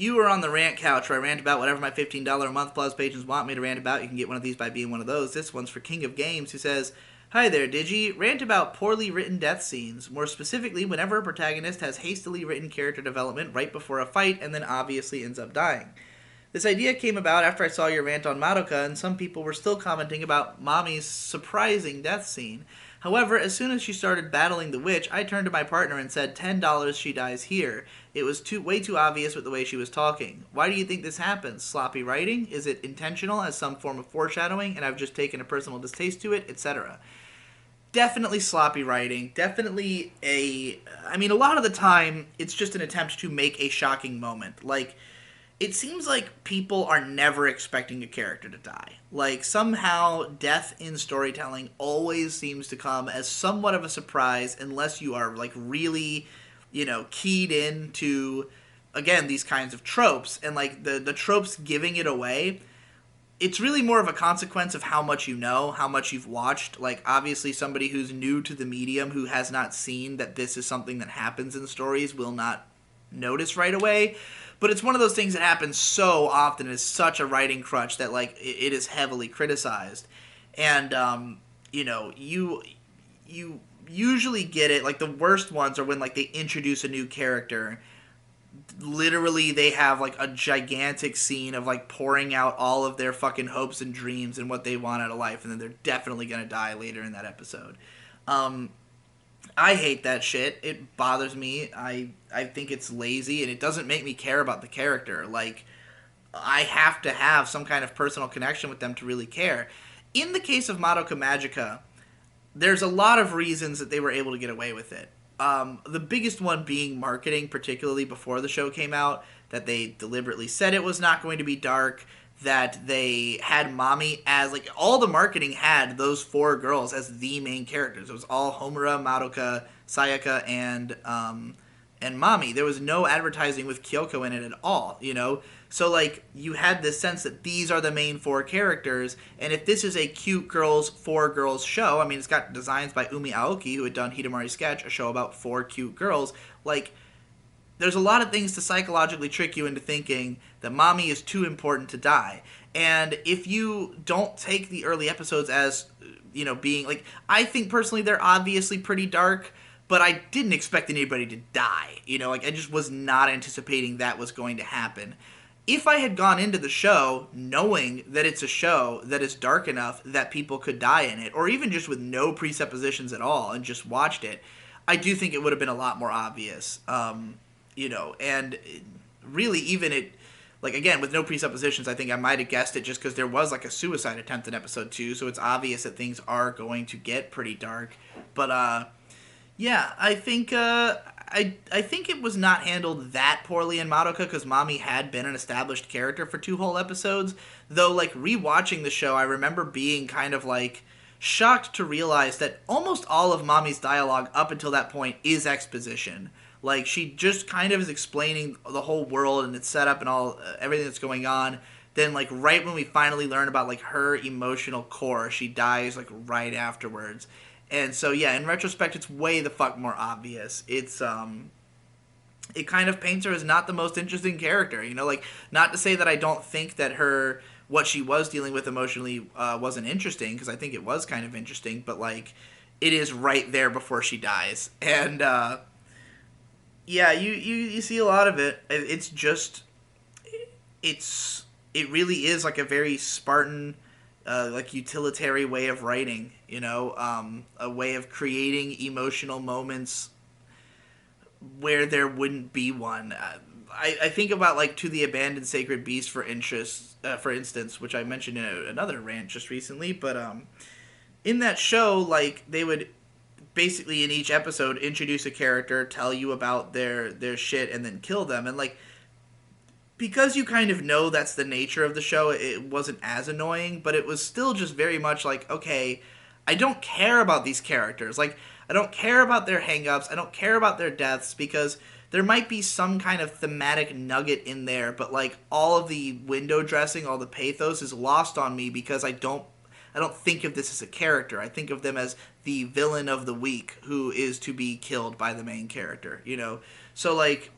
You are on the rant couch where I rant about whatever my $15 a month plus patrons want me to rant about. You can get one of these by being one of those. This one's for King of Games, who says, "Hi there, Digi. Rant about poorly written death scenes. More specifically, whenever a protagonist has hastily written character development right before a fight and then obviously ends up dying. This idea came about after I saw your rant on Madoka, and some people were still commenting about Mami's surprising death scene. However, as soon as she started battling the witch, I turned to my partner and said, $10, she dies here. It was way too obvious with the way she was talking. Why do you think this happens? Sloppy writing? Is it intentional as some form of foreshadowing, and I've just taken a personal distaste to it, etc.? Definitely sloppy writing. Definitely a lot of the time, it's just an attempt to make a shocking moment. Like, it seems like people are never expecting a character to die. Like, somehow, death in storytelling always seems to come as somewhat of a surprise unless you are, like, really, keyed into, again, these kinds of tropes. And, like, the tropes giving it away, it's really more of a consequence of how much you know, how much you've watched. Like, obviously, somebody who's new to the medium, who has not seen that this is something that happens in stories, will not notice right away. But it's one of those things that happens so often and is such a writing crutch that, like, it is heavily criticized. And you usually get it. Like, the worst ones are when, like, they introduce a new character. Literally, they have, like, a gigantic scene of, like, pouring out all of their fucking hopes and dreams and what they want out of life, and then they're definitely gonna die later in that episode. I hate that shit. It bothers me. I think it's lazy, and it doesn't make me care about the character. Like, I have to have some kind of personal connection with them to really care. In the case of Madoka Magica, there's a lot of reasons that they were able to get away with it. The biggest one being marketing, particularly before the show came out, that they deliberately said it was not going to be dark, that they had Mami as, like, all the marketing had those four girls as the main characters. It was all Homura, Madoka, Sayaka, and Mami. There was no advertising with Kyoko in it at all, So, like, you had this sense that these are the main four characters, and if this is a cute girls, four girls show, I mean, it's got designs by Umi Aoki, who had done Hidamari Sketch, a show about four cute girls, like, there's a lot of things to psychologically trick you into thinking that Mami is too important to die. And if you don't take the early episodes as, being, like, I think personally they're obviously pretty dark, but I didn't expect anybody to die. Like, I just was not anticipating that was going to happen. If I had gone into the show knowing that it's a show that is dark enough that people could die in it, or even just with no presuppositions at all and just watched it, I do think it would have been a lot more obvious. And really, even it, like, again, with no presuppositions, I think I might have guessed it just because there was, like, a suicide attempt in episode 2, so it's obvious that things are going to get pretty dark. But, yeah, I think, I think it was not handled that poorly in Madoka, because Mami had been an established character for 2 whole episodes, though, like, rewatching the show, I remember being kind of, like, shocked to realize that almost all of Mami's dialogue up until that point is exposition. Like, she just kind of is explaining the whole world and its setup and all everything that's going on. Then, like, right when we finally learn about, like, her emotional core, she dies, like, right afterwards. And so, yeah, in retrospect, it's way the fuck more obvious. It's, it kind of paints her as not the most interesting character, Like, not to say that I don't think that what she was dealing with emotionally wasn't interesting, because I think it was kind of interesting, but, like, it is right there before she dies. And, yeah, you see a lot of it. It's just, it really is like a very Spartan, like, utilitarian way of writing, a way of creating emotional moments where there wouldn't be one. I think about, like, To the Abandoned Sacred Beast, for instance, which I mentioned in another rant just recently, but in that show, like, they would basically in each episode introduce a character, tell you about their shit, and then kill them. And, like, because you kind of know that's the nature of the show, it wasn't as annoying, but it was still just very much like, okay, I don't care about these characters. Like, I don't care about their hang-ups, I don't care about their deaths, because there might be some kind of thematic nugget in there, but, like, all of the window dressing, all the pathos is lost on me, because I don't think of this as a character. I think of them as the villain of the week who is to be killed by the main character, So, like,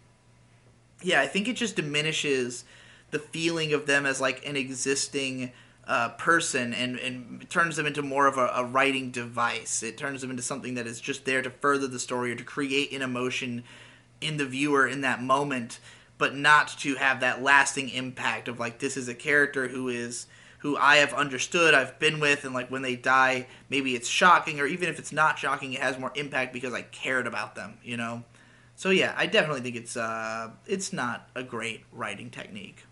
Yeah, I think it just diminishes the feeling of them as like an existing person, and turns them into more of a writing device. It turns them into something that is just there to further the story or to create an emotion in the viewer in that moment, but not to have that lasting impact of like, this is a character who I have understood, I've been with, and like when they die, maybe it's shocking, or even if it's not shocking, it has more impact because I cared about them. So yeah, I definitely think it's not a great writing technique.